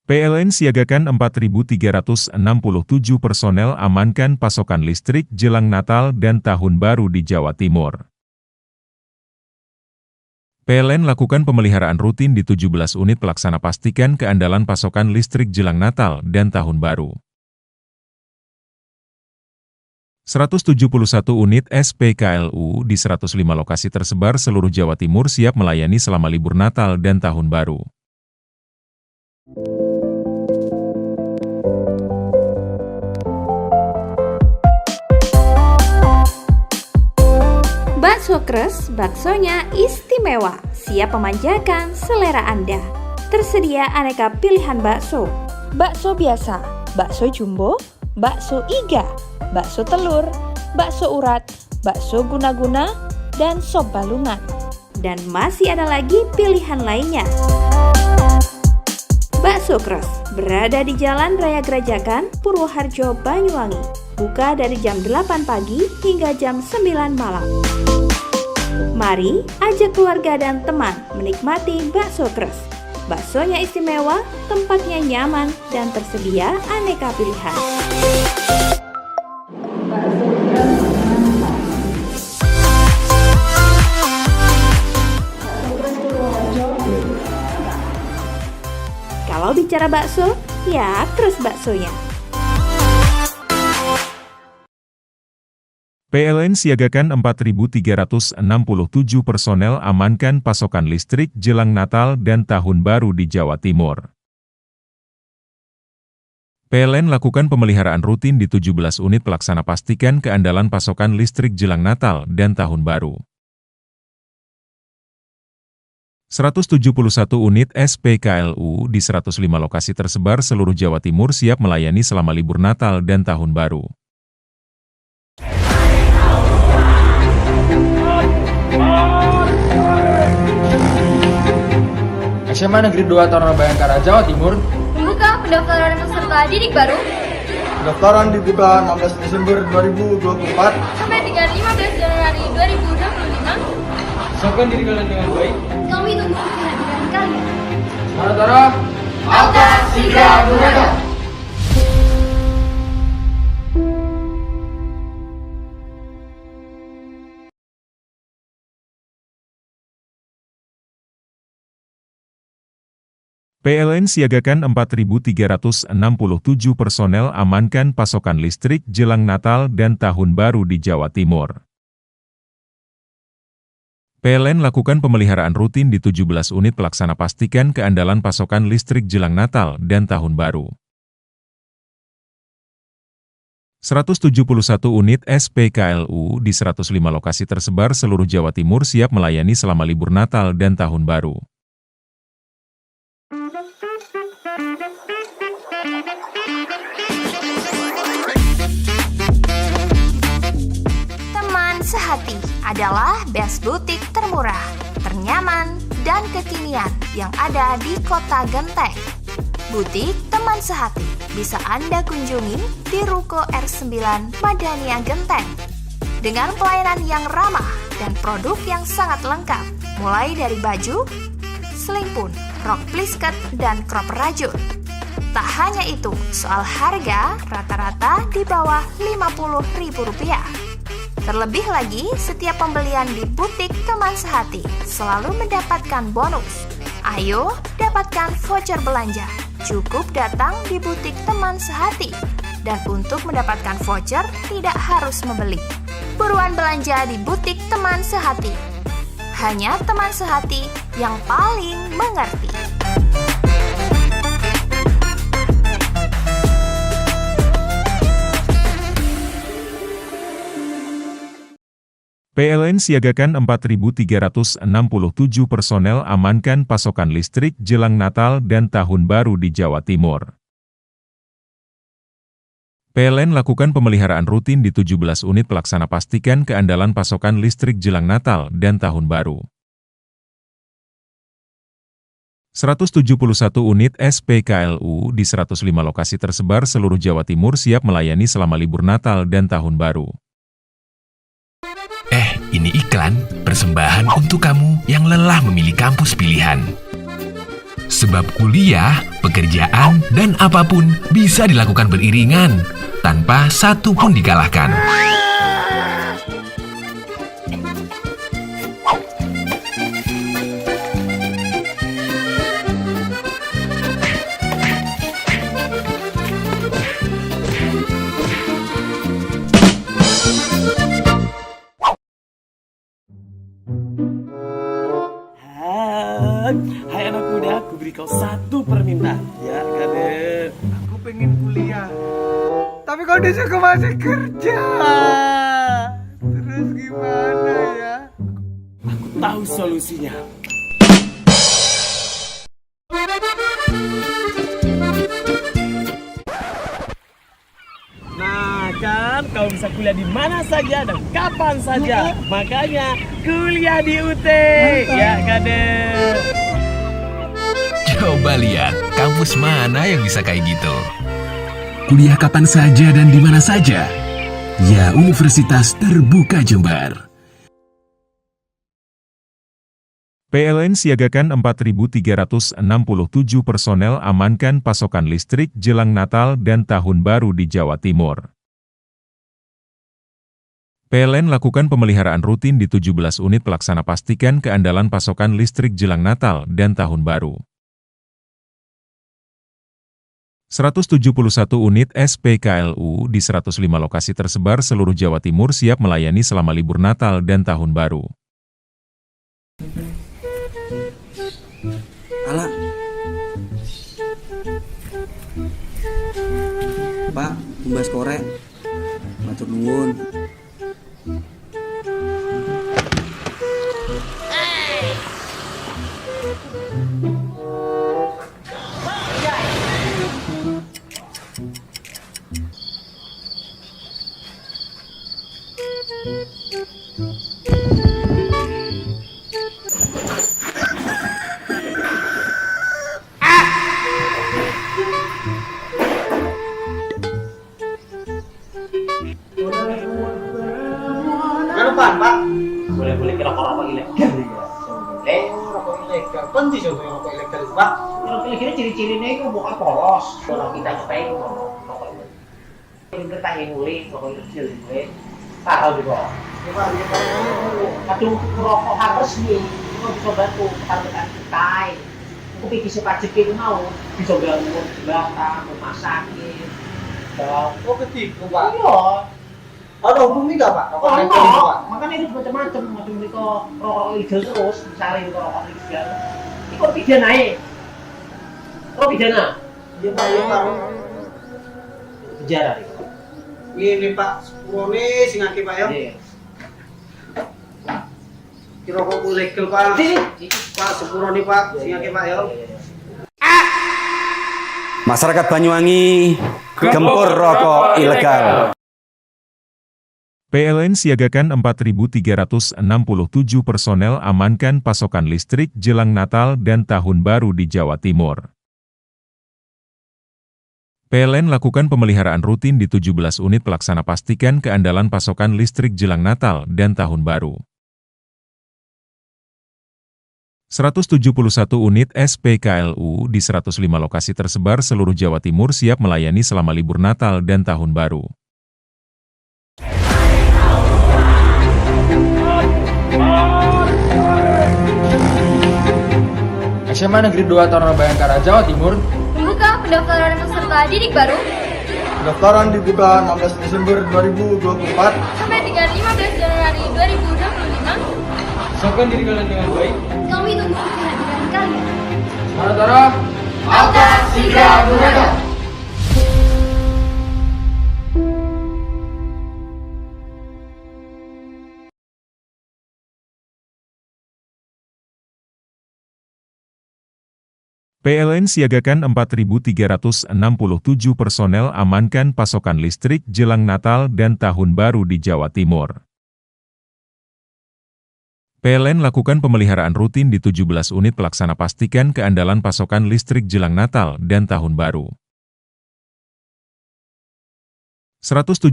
PLN siagakan 4.367 personel amankan pasokan listrik jelang Natal dan Tahun Baru di Jawa Timur. PLN lakukan pemeliharaan rutin di 17 unit pelaksana pastikan keandalan pasokan listrik jelang Natal dan Tahun Baru. 171 unit SPKLU di 105 lokasi tersebar seluruh Jawa Timur siap melayani selama libur Natal dan Tahun Baru. Bakso Kres, baksonya istimewa, siap memanjakan selera Anda. Tersedia aneka pilihan bakso. Bakso biasa, bakso jumbo, bakso iga, bakso telur, bakso urat, bakso guna-guna, dan sop balungan. Dan masih ada lagi pilihan lainnya. Bakso Kres berada di Jalan Raya Gerajakan, Purwoharjo, Banyuwangi. Buka dari jam 8 pagi hingga jam 9 malam. Mari ajak keluarga dan teman menikmati bakso Kres. Baksonya istimewa, tempatnya nyaman, dan tersedia aneka pilihan. Kalau bicara bakso, ya Kres baksonya. PLN siagakan 4.367 personel amankan pasokan listrik jelang Natal dan Tahun Baru di Jawa Timur. PLN lakukan pemeliharaan rutin di 17 unit pelaksana pastikan keandalan pasokan listrik jelang Natal dan Tahun Baru. 171 unit SPKLU di 105 lokasi tersebar seluruh Jawa Timur siap melayani selama libur Natal dan Tahun Baru. SMA Negeri 2 Taruna Bayangkara, Jawa Timur. Membuka pendaftaran peserta didik baru Pendaftaran dibuka 16 Desember 2024 sampai dengan 15 Januari 2025. Siapkan diri kalian dengan baik. Kami tunggu kehadiran kalian. Tara-tara, Atas Siap Gunakan. PLN siagakan 4.367 personel amankan pasokan listrik jelang Natal dan Tahun Baru di Jawa Timur. PLN lakukan pemeliharaan rutin di 17 unit pelaksana pastikan keandalan pasokan listrik jelang Natal dan Tahun Baru. 171 unit SPKLU di 105 lokasi tersebar seluruh Jawa Timur siap melayani selama libur Natal dan Tahun Baru. Teman Sehati adalah best butik termurah, ternyaman, dan kekinian yang ada di Kota Genteng. Butik Teman Sehati bisa Anda kunjungi di Ruko R9 Madania Genteng. Dengan pelayanan yang ramah dan produk yang sangat lengkap, mulai dari baju, selimpun, rok plisket, dan crop rajut. Tak hanya itu, soal harga rata-rata di bawah Rp50.000. Terlebih lagi, setiap pembelian di butik Teman Sehati selalu mendapatkan bonus. Ayo, dapatkan voucher belanja. Cukup datang di butik Teman Sehati. Dan untuk mendapatkan voucher, tidak harus membeli. Buruan belanja di butik Teman Sehati. Hanya Teman Sehati yang paling mengerti. PLN siagakan 4.367 personel amankan pasokan listrik jelang Natal dan Tahun Baru di Jawa Timur. PLN lakukan pemeliharaan rutin di 17 unit pelaksana pastikan keandalan pasokan listrik jelang Natal dan Tahun Baru. 171 unit SPKLU di 105 lokasi tersebar seluruh Jawa Timur siap melayani selama libur Natal dan Tahun Baru. Ini iklan persembahan untuk kamu yang lelah memilih kampus pilihan. Sebab kuliah, pekerjaan, dan apapun bisa dilakukan beriringan, tanpa satu pun dikalahkan. Hai anak muda, aku beri kau satu permintaan. Ya, Kade. Aku pengen kuliah. Tapi kondisiku masih kerja. Terus gimana ya? Aku tahu solusinya. Nah kan, kau bisa kuliah di mana saja dan kapan saja. Makanya kuliah di UT. Ya, Kade. Coba lihat, kampus mana yang bisa kayak gitu? Kuliah kapan saja dan di mana saja? Ya, Universitas Terbuka Jember. PLN siagakan 4.367 personel amankan pasokan listrik jelang Natal dan Tahun Baru di Jawa Timur. PLN lakukan pemeliharaan rutin di 17 unit pelaksana pastikan keandalan pasokan listrik jelang Natal dan Tahun Baru. 171 unit SPKLU di 105 lokasi tersebar seluruh Jawa Timur siap melayani selama libur Natal dan Tahun Baru. Alah. Pak, tumbas korek. Matur nuwun. nanti sih rokok ilegal itu, Pak. Rokok ilegal ciri-cirinya itu bukan polos. Kalau kita nyobain itu rokok ilegal. Ini kita yang mulai rokok ilegal itu, tahu juga. Kadung rokok harus nih, itu bisa bantu tekan-tekan kita. Aku pikir sepajak itu mau bisa bangun belakang, rumah sakit. Oh ketiga, Pak. Iya. Ada hubungannya nggak, Pak? Rokok ilegal itu, Pak. Makanya itu macam-macam itu rokok ilegal terus, misalnya itu rokok ilegal. Itu pidana naik. Oh pidana? Iya Pak, iya Pak. Penjara nih. Ini Pak, sepurone sing akeh Pak ya. Kira rokok ilegal Pak. Pak sepurone Pak, sing akeh Pak ya. Masyarakat Banyuwangi gempur rokok ilegal. PLN siagakan 4.367 personel amankan pasokan listrik jelang Natal dan Tahun Baru di Jawa Timur. PLN lakukan pemeliharaan rutin di 17 unit pelaksana pastikan keandalan pasokan listrik jelang Natal dan Tahun Baru. 171 unit SPKLU di 105 lokasi tersebar seluruh Jawa Timur siap melayani selama libur Natal dan Tahun Baru. SMA Negeri 2 Taruna Bayangkara, Jawa Timur. Membuka pendaftaran peserta didik baru. Pendaftaran dibuka 16 Desember 2024 Sampai dengan 15 Januari 2025. Siapkan diri kalian dengan baik. Kami tunggu kehadiran kalian. Tara-tara, Angkat Siga Gurada. PLN siagakan 4.367 personel amankan pasokan listrik jelang Natal dan Tahun Baru di Jawa Timur. PLN lakukan pemeliharaan rutin di 17 unit pelaksana pastikan keandalan pasokan listrik jelang Natal dan Tahun Baru. 171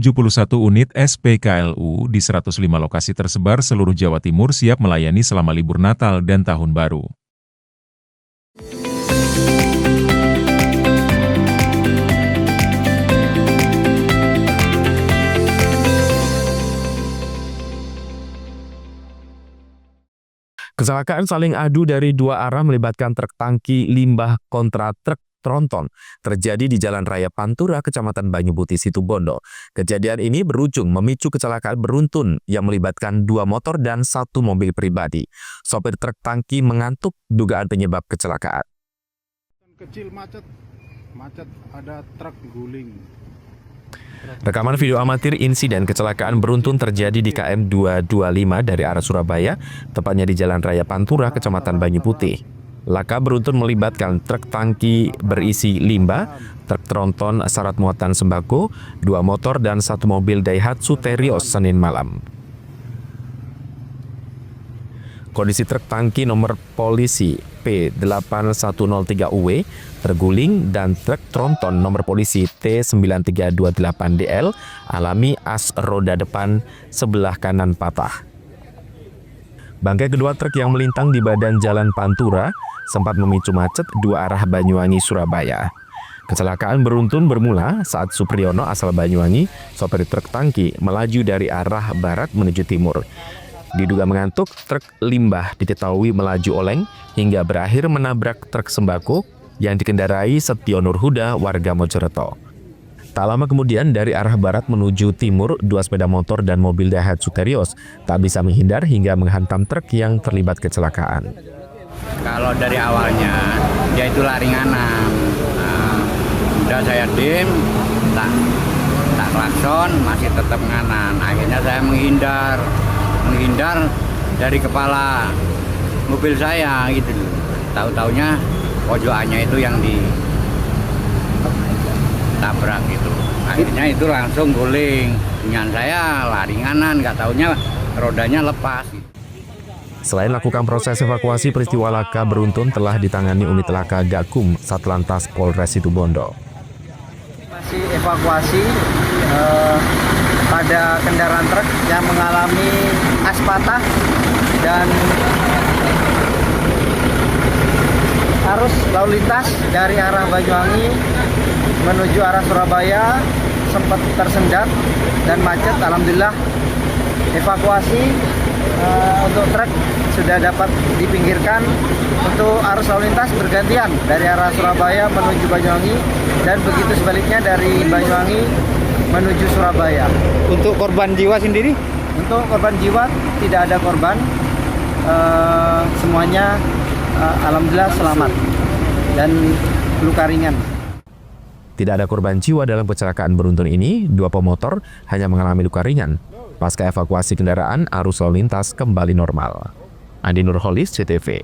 unit SPKLU di 105 lokasi tersebar seluruh Jawa Timur siap melayani selama libur Natal dan Tahun Baru. Kecelakaan saling adu dari dua arah melibatkan truk tangki limbah kontra truk tronton terjadi di Jalan Raya Pantura, Kecamatan Banyuputih, Situbondo. Kejadian ini berujung memicu kecelakaan beruntun yang melibatkan dua motor dan satu mobil pribadi. Sopir truk tangki mengantuk dugaan penyebab kecelakaan. Kecil macet ada truk guling. Rekaman video amatir insiden kecelakaan beruntun terjadi di KM 225 dari arah Surabaya, tepatnya di Jalan Raya Pantura, Kecamatan Banyuputih. Laka beruntun melibatkan truk tangki berisi limbah, truk tronton syarat muatan sembako, dua motor dan satu mobil Daihatsu Terios Senin malam. Kondisi truk tangki nomor polisi P8103UW terguling dan truk tronton nomor polisi T9328DL alami as roda depan sebelah kanan patah. Bangkai kedua truk yang melintang di badan Jalan Pantura sempat memicu macet dua arah Banyuwangi-Surabaya. Kecelakaan beruntun bermula saat Supriyono asal Banyuwangi, sopir truk tangki, melaju dari arah barat menuju timur. Diduga mengantuk, truk limbah diketahui melaju oleng hingga berakhir menabrak truk sembako yang dikendarai Setio Nurhuda warga Mojoreto. Tak lama kemudian dari arah barat menuju timur, dua sepeda motor dan mobil Daihatsu Terios tak bisa menghindar hingga menghantam truk yang terlibat kecelakaan. Kalau dari awalnya dia itu lari nganan, udah saya dim, tak klakson, masih tetap nganan. Akhirnya saya menghindar dari kepala mobil saya gitu. Tahu-taunya pojokannya itu yang ditabrak gitu. Akhirnya itu langsung guling. Dengan saya lari nganan, nggak taunya rodanya lepas. Selain lakukan proses evakuasi, peristiwa laka beruntun telah ditangani unit laka Gakum Satlantas Polres Situbondo. Masih evakuasi pada kendaraan truk yang mengalami as patah dan arus lalu lintas dari arah Banyuwangi menuju arah Surabaya sempat tersendat dan macet. Alhamdulillah evakuasi untuk truk sudah dapat dipinggirkan. Untuk arus lalu lintas bergantian dari arah Surabaya menuju Banyuwangi dan begitu sebaliknya dari Banyuwangi menuju Surabaya. Untuk korban jiwa sendiri? Untuk korban jiwa tidak ada korban, semuanya alhamdulillah selamat dan luka ringan. Tidak ada korban jiwa dalam kecelakaan beruntun ini, 2 pemotor hanya mengalami luka ringan. Pasca evakuasi kendaraan, arus lalu lintas kembali normal. Andi Nurholis, CTV.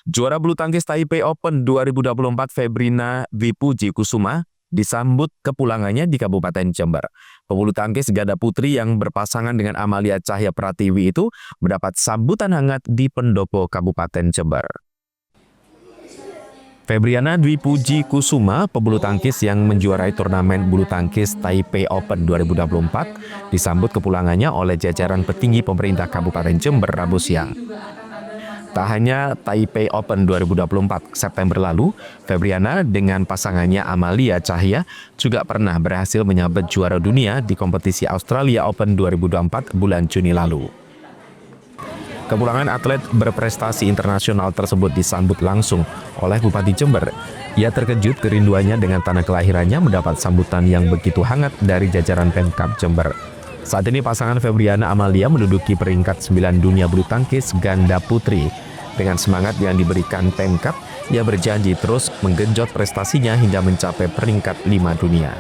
Juara bulu tangkis Taipei Open 2024 Febrina Dwi Puji Kusuma disambut kepulangannya di Kabupaten Jember. Pebulu tangkis ganda putri yang berpasangan dengan Amalia Cahya Pratiwi itu mendapat sambutan hangat di Pendopo Kabupaten Jember. Febriana Dwi Puji Kusuma, pebulu tangkis yang menjuarai turnamen bulu tangkis Taipei Open 2024, disambut kepulangannya oleh jajaran petinggi pemerintah Kabupaten Jember Rabu siang. Tak hanya Taipei Open 2024 September lalu, Febriana dengan pasangannya Amalia Cahya juga pernah berhasil menyabet juara dunia di kompetisi Australia Open 2024 bulan Juni lalu. Kepulangan atlet berprestasi internasional tersebut disambut langsung oleh Bupati Jember. Ia terkejut kerinduannya dengan tanah kelahirannya mendapat sambutan yang begitu hangat dari jajaran Pemkab Jember. Saat ini pasangan Febriana Amalia menduduki peringkat 9 dunia bulu tangkis ganda putri. Dengan semangat yang diberikan Pemkab, ia berjanji terus menggenjot prestasinya hingga mencapai peringkat 5 dunia.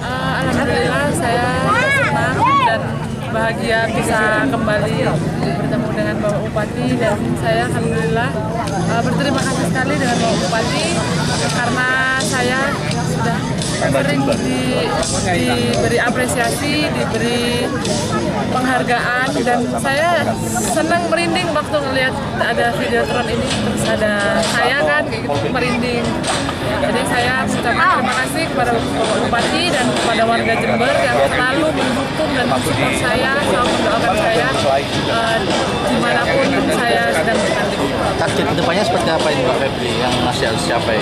Alhamdulillah saya senang dan bahagia bisa kembali bertemu dengan Bapak Bupati, dan saya alhamdulillah berterima kasih sekali dengan Bapak Bupati karena saya sudah sering diberi apresiasi, diberi penghargaan, dan saya senang merinding waktu ngelihat ada videotron ini, terus ada saya kan kayak gitu merinding. Jadi saya mengucapkan terima kasih kepada Bapak Bupati dan kepada warga Jember yang selalu mendukung dan mensupport saya, selalu mendoakan saya dimanapun saya sedang bertanding. Target kedepannya seperti apa ini Pak Febri yang masih harus dicapai?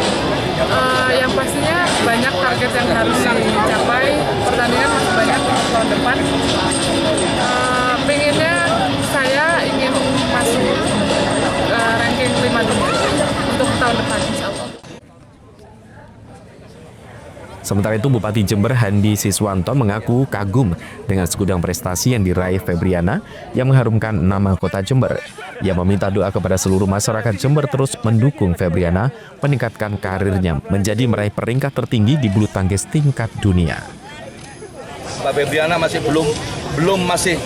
Yang pastinya banyak target yang harus dicapai, pertandingan masih banyak untuk tahun depan. Pengennya saya ingin masuk ranking 5 dunia untuk tahun depan, insya Allah. Sementara itu, Bupati Jember Handi Siswanto mengaku kagum dengan segudang prestasi yang diraih Febriana yang mengharumkan nama kota Jember. Ia meminta doa kepada seluruh masyarakat Jember terus mendukung Febriana meningkatkan karirnya menjadi meraih peringkat tertinggi di bulu tangkis tingkat dunia. Mbak Febriana masih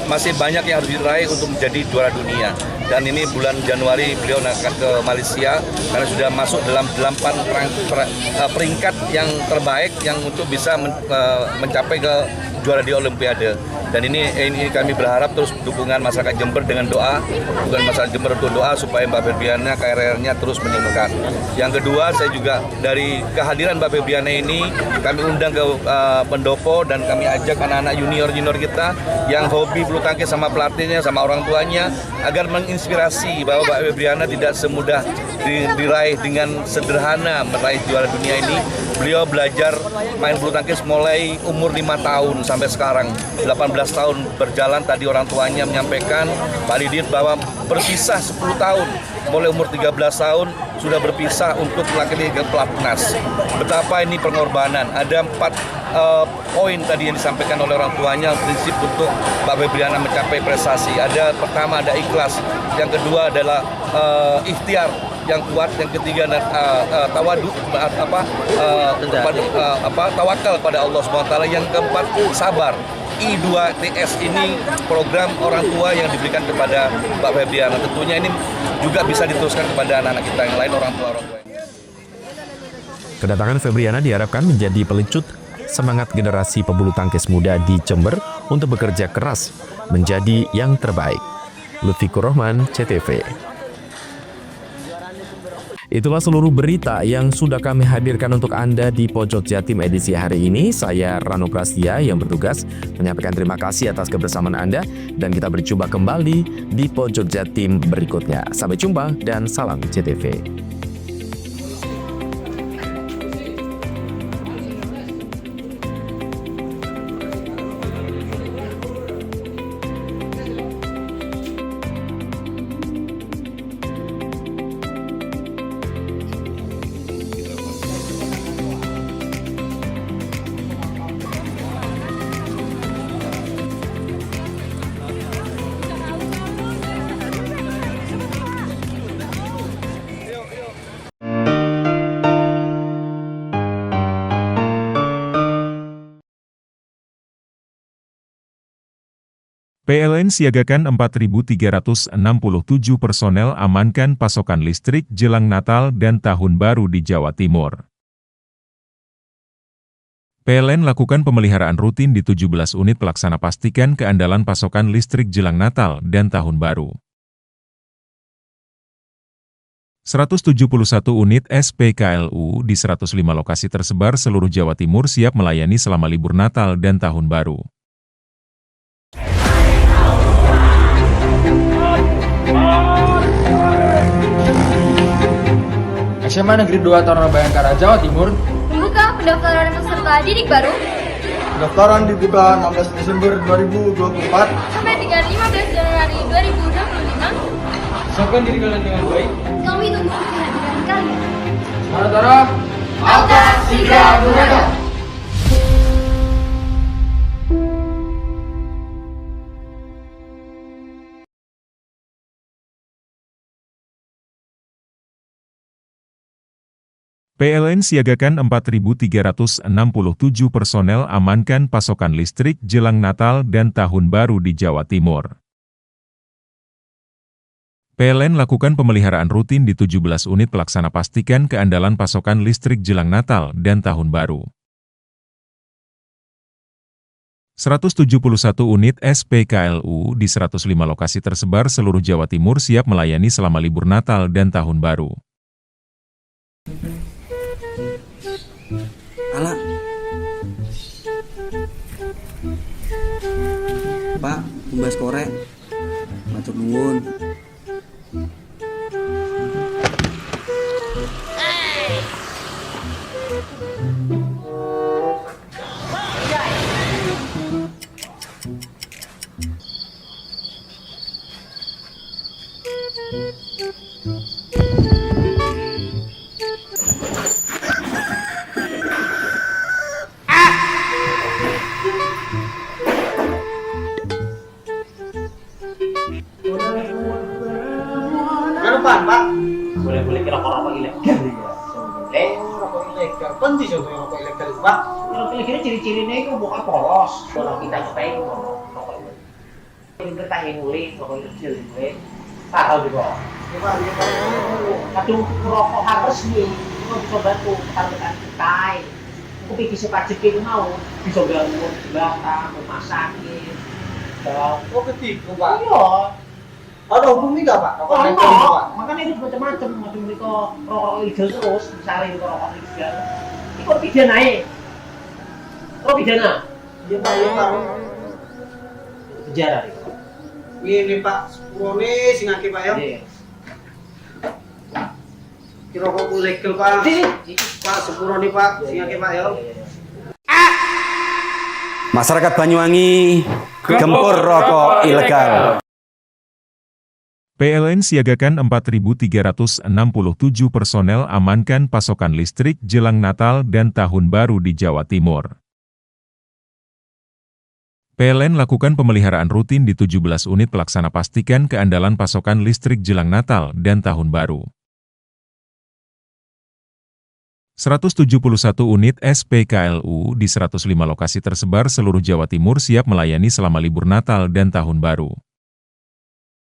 masih banyak yang harus diraih untuk menjadi juara dunia. Dan ini bulan Januari beliau akan ke Malaysia karena sudah masuk dalam 8 peringkat yang terbaik yang untuk bisa mencapai ke juara di Olimpiade. Dan ini kami berharap terus dukungan masyarakat Jember dengan doa, dukungan masyarakat Jember untuk doa supaya Mbak Febriana karirnya terus meningkat. Yang kedua, saya juga dari kehadiran Mbak Febriana ini kami undang ke Pendopo dan kami ajak anak-anak junior kita yang hobi bulu tangkis sama pelatihnya sama orang tuanya agar menginspirasi bahwa Mbak Febriana tidak semudah diraih dengan sederhana meraih juara dunia ini. Beliau belajar main bulu tangkis mulai umur 5 tahun sampai sekarang 18 tahun berjalan. Tadi orang tuanya menyampaikan Pak Didit bahwa berpisah 10 tahun, mulai umur 13 tahun sudah berpisah untuk melatih ke pelatnas. Betapa ini pengorbanan. Ada 4 poin tadi yang disampaikan oleh orang tuanya, prinsip untuk Mbak Febriana mencapai prestasi. Pertama ada ikhlas, yang kedua adalah ikhtiar yang kuat, yang ketiga tawadu tawakal kepada Allah SWT, yang keempat sabar. I2TS ini program orang tua yang diberikan kepada Mbak Febriana. Tentunya ini juga bisa diteruskan kepada anak-anak kita yang lain, orang tua. Kedatangan Febriana diharapkan menjadi pelecut semangat generasi pebulu tangkis muda di Jember untuk bekerja keras menjadi yang terbaik. Lutfikur Rahman, CTV. Itulah seluruh berita yang sudah kami hadirkan untuk Anda di Pojok Jatim edisi hari ini. Saya Rano Prastia yang bertugas menyampaikan terima kasih atas kebersamaan Anda, dan kita berjumpa kembali di Pojok Jatim berikutnya. Sampai jumpa dan salam JTV. PLN siagakan 4.367 personel amankan pasokan listrik jelang Natal dan Tahun Baru di Jawa Timur. PLN lakukan pemeliharaan rutin di 17 unit pelaksana pastikan keandalan pasokan listrik jelang Natal dan Tahun Baru. 171 unit SPKLU di 105 lokasi tersebar seluruh Jawa Timur siap melayani selama libur Natal dan Tahun Baru. SMA Negeri 2 Taruna Bayangkara, Jawa Timur. Membuka pendaftaran peserta didik baru. Pendaftaran dibuka 16 Desember 2024 Sampai dengan 15 Januari 2025. Siapkan diri kalian dengan baik. Kami tunggu kehadiran kalian. Saudara, Angkat Siga Gunakan. PLN siagakan 4.367 personel amankan pasokan listrik jelang Natal dan Tahun Baru di Jawa Timur. PLN lakukan pemeliharaan rutin di 17 unit pelaksana pastikan keandalan pasokan listrik jelang Natal dan Tahun Baru. 171 unit SPKLU di 105 lokasi tersebar seluruh Jawa Timur siap melayani selama libur Natal dan Tahun Baru. Alah. Pak, tumbas korek. Matur nuwun. Pak. Boleh-boleh rokok ilegal ya. Rokok ilegal. Penting sih rokok ilegal itu, Pak. Rokok ilegal ciri-cirinya itu bukan polos. Kalau kita nyobain rokok ilegal. Ini kita nguling rokok ilegal ini. Tahu juga. Aduh, rokok harus nih. Itu bisa bantu ketar-ketar kita. Aku pikir sepajak itu mau bisa ganggu belakang, rumah sakit. Oh, ketiga, Pak. Iya. Ada hubungi nggak Pak? Rokok ilegal itu Pak? Makanya itu macam-macam itu rokok ilegal terus, misalnya itu rokok ilegal. Ini kok pidana ya? Kok pidana? Iya Pak, iya Pak. Penjara nih Pak. Ini Pak, sepurone sing akeh Pak ya. Ini rokok ilegal Pak. Pak, sepurone Pak, sing akeh Pak ya. Masyarakat Banyuwangi gempur rokok ilegal. PLN siagakan 4.367 personel amankan pasokan listrik jelang Natal dan Tahun Baru di Jawa Timur. PLN lakukan pemeliharaan rutin di 17 unit pelaksana pastikan keandalan pasokan listrik jelang Natal dan Tahun Baru. 171 unit SPKLU di 105 lokasi tersebar seluruh Jawa Timur siap melayani selama libur Natal dan Tahun Baru.